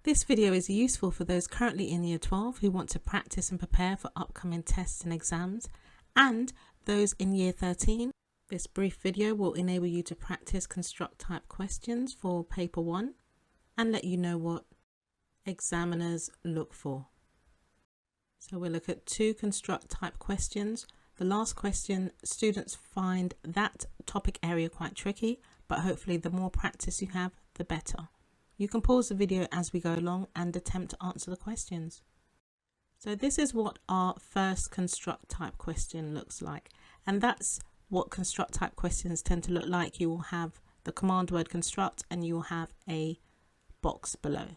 This video is useful for those currently in Year 12 who want to practice and prepare for upcoming tests and exams, and those in Year 13. This brief video will enable you to practice construct type questions for paper 1 and let you know what examiners look for. So we'll look at 2 construct type questions. The last question, students find that topic area quite tricky, but hopefully the more practice you have, the better. You can pause the video as we go along and attempt to answer the questions. So this is what our first construct type question looks like, and that's what construct type questions tend to look like. You will have the command word construct and you will have a box below.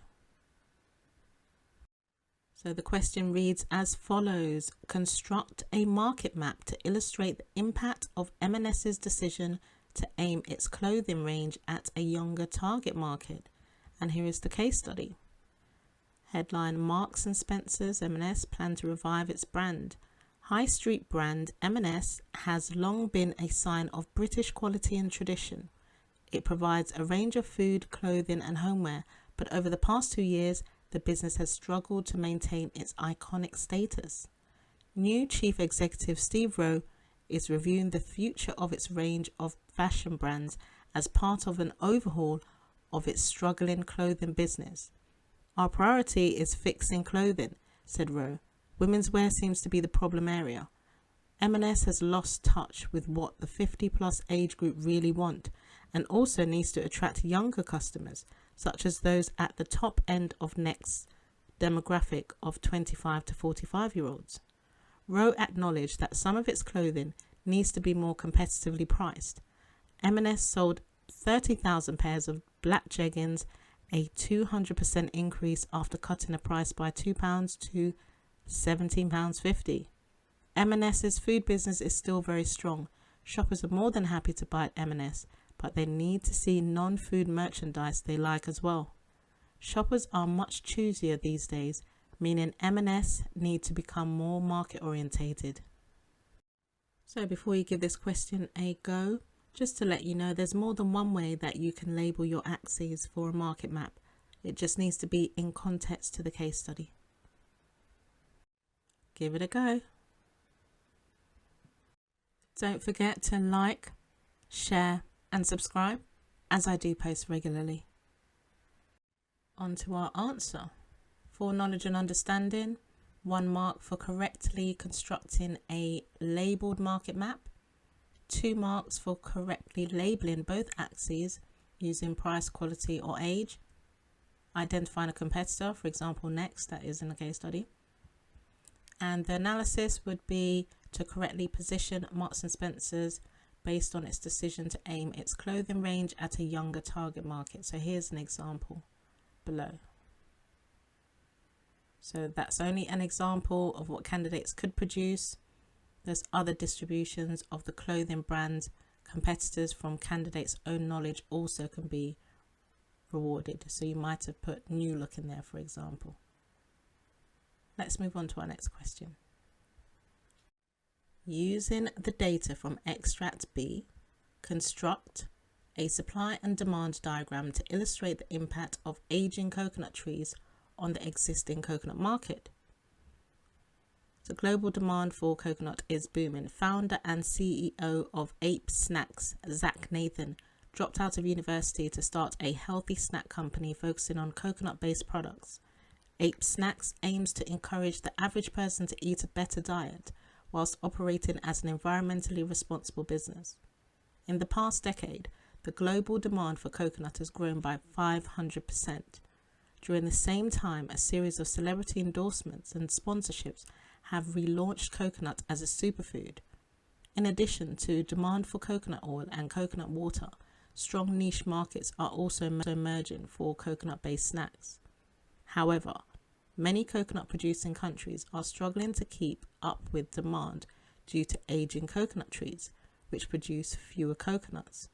So the question reads as follows: construct a market map to illustrate the impact of M&S's decision to aim its clothing range at a younger target market. And here is the case study. Headline: Marks and Spencer's M&S plan to revive its brand. High street brand M&S has long been a sign of British quality and tradition. It provides a range of food, clothing and homeware, but over the past 2 years, the business has struggled to maintain its iconic status. New Chief Executive Steve Rowe is reviewing the future of its range of fashion brands as part of an overhaul of its struggling clothing business. Our priority is fixing clothing, said Rowe. Women's wear seems to be the problem area. M&S has lost touch with what the 50+ age group really want, and also needs to attract younger customers, such as those at the top end of next demographic of 25 to 45-year-olds. Rowe acknowledged that some of its clothing needs to be more competitively priced. M&S sold 30,000 pairs of black jeggings, a 200% increase after cutting the price by £2 to £17.50. M&S's food business is still very strong. Shoppers are more than happy to buy at M&S, but they need to see non-food merchandise they like as well. Shoppers are much choosier these days, meaning M&S need to become more market orientated. So before you give this question a go, just to let you know, there's more than one way that you can label your axes for a market map. It just needs to be in context to the case study. Give it a go. Don't forget to like, share and subscribe, as I do post regularly. On to our answer. For knowledge and understanding, 1 mark for correctly constructing a labelled market map. 2 marks for correctly labelling both axes using price, quality or age. Identifying a competitor, for example Next, that is in the case study. And the analysis would be to correctly position Marks and Spencer's based on its decision to aim its clothing range at a younger target market. So here's an example below. So that's only an example of what candidates could produce. There's other distributions of the clothing brand. Competitors from candidates' own knowledge also can be rewarded. So you might have put New Look in there, for example. Let's move on to our next question. Using the data from extract B, construct a supply and demand diagram to illustrate the impact of aging coconut trees on the existing coconut market. The global demand for coconut is booming. Founder and CEO of Ape Snacks, Zach Nathan, dropped out of university to start a healthy snack company focusing on coconut-based products. Ape Snacks aims to encourage the average person to eat a better diet whilst operating as an environmentally responsible business. In the past decade, the global demand for coconut has grown by 500%. During the same time, a series of celebrity endorsements and sponsorships have relaunched coconut as a superfood. In addition to demand for coconut oil and coconut water, strong niche markets are also emerging for coconut-based snacks. However, many coconut producing countries are struggling to keep up with demand due to aging coconut trees, which produce fewer coconuts.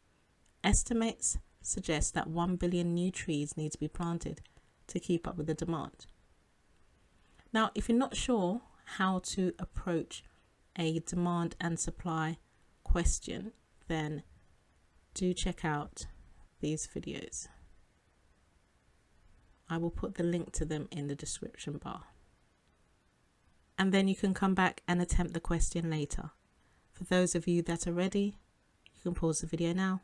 Estimates suggest that 1 billion new trees need to be planted to keep up with the demand. Now, if you're not sure how to approach a demand and supply question, then do check out these videos. I will put the link to them in the description bar. And then you can come back and attempt the question later. For those of you that are ready, you can pause the video now.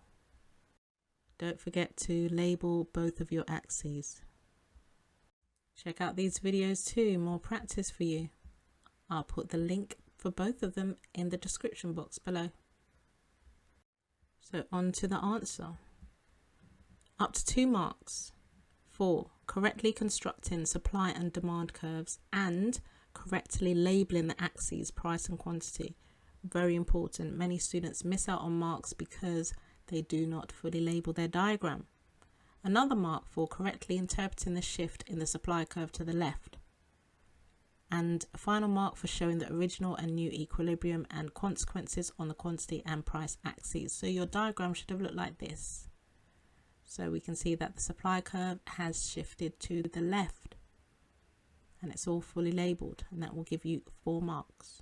Don't forget to label both of your axes. Check out these videos too, more practice for you. I'll put the link for both of them in the description box below. So on to the answer. Up to 2 marks for correctly constructing supply and demand curves and correctly labeling the axes, price and quantity. Very important. Many students miss out on marks because they do not fully label their diagram. Another mark for correctly interpreting the shift in the supply curve to the left. And a final mark for showing the original and new equilibrium and consequences on the quantity and price axes. So your diagram should have looked like this. So we can see that the supply curve has shifted to the left and it's all fully labeled, and that will give you 4 marks.